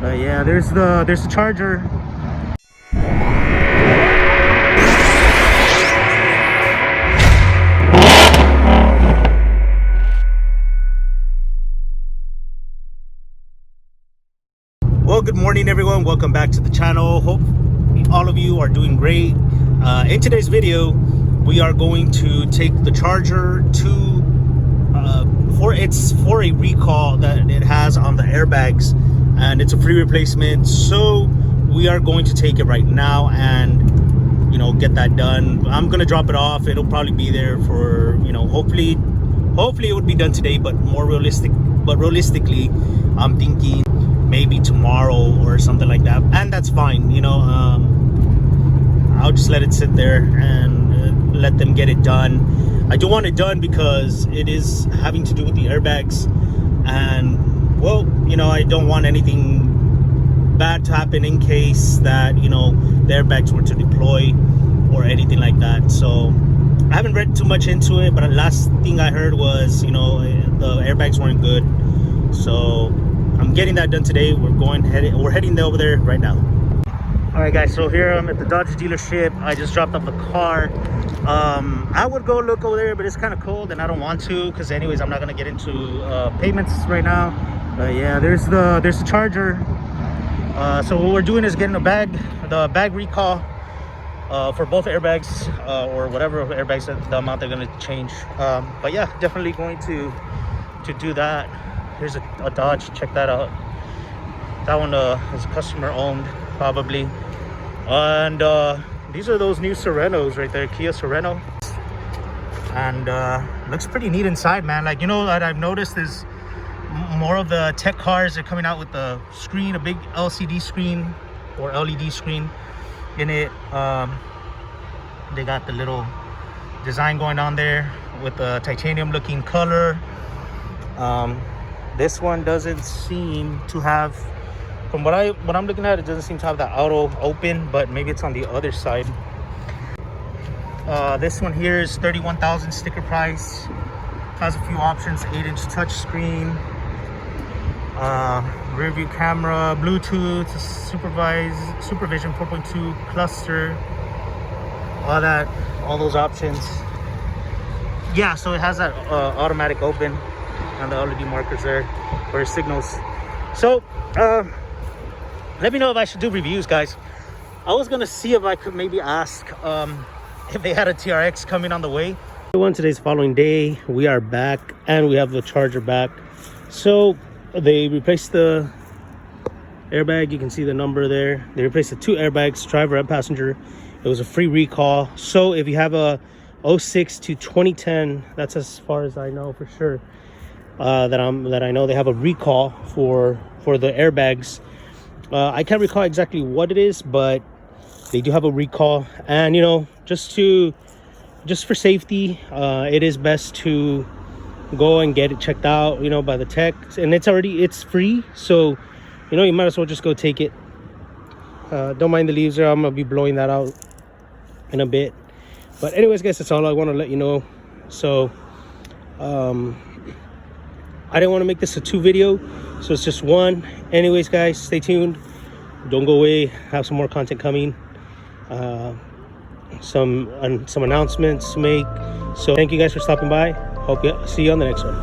Yeah, there's the charger. Well, good morning everyone, welcome back to the channel. Hope all of you are doing great. In today's video we are going to take the charger to for a recall that it has on the airbags, and it's a free replacement, so we are going to take it right now and get that done. I'm gonna drop it off. It'll probably be there for hopefully it would be done today, but realistically I'm thinking maybe tomorrow or something like that, and that's fine. I'll just let it sit there and let them get it done. I do want it done because it is having to do with the airbags, and well, I don't want anything bad to happen in case that the airbags were to deploy or anything like that. So I haven't read too much into it, but the last thing I heard was the airbags weren't good. So I'm getting that done today. We're heading over there right now. All right guys, so here I'm at the Dodge dealership. I just dropped off the car. I would go look over there, but it's kind of cold and I don't want to, because anyways I'm not gonna get into payments right now. Yeah, there's the charger. So what we're doing is getting the bag recall for both airbags, or whatever airbags, the amount they're gonna change. But yeah, definitely going to do that. Here's a Dodge, check that out. That one is customer owned probably. And these are those new Serenos right there, Kia Sereno. And looks pretty neat inside, man. Like, what I've noticed is more of the tech cars are coming out with the screen, a big LCD screen or LED screen in it. They got the little design going on there with the titanium looking color. This one doesn't seem to have, from what I'm looking at, it doesn't seem to have that auto open, but maybe it's on the other side. This one here is $31,000 sticker price. Has a few options: 8-inch touch screen, rear view camera, Bluetooth, supervision 4.2 cluster, all those options. Yeah, so it has that automatic open and the LED markers there for signals. So let me know if I should do reviews, guys. I was gonna see if I could maybe ask if they had a TRX coming on the way. Today's following day, we are back and we have the charger back. So they replaced the airbag. You can see the number there. They replaced the two airbags, driver and passenger. It was a free recall. So if you have a 06 to 2010, that's as far as I know for sure, that I know they have a recall for the airbags. I can't recall exactly what it is, but they do have a recall. And just for safety, it is best to go and get it checked out by the tech, and it's free, so you might as well just go take it. Don't mind the leaves there. I'm gonna be blowing that out in a bit. But anyways guys, that's all I want to let you know. So I didn't want to make this a 2 video, so it's just one. Anyways guys, stay tuned, don't go away, have some more content coming, some announcements to make. So thank you guys for stopping by. Hope see you on the next one.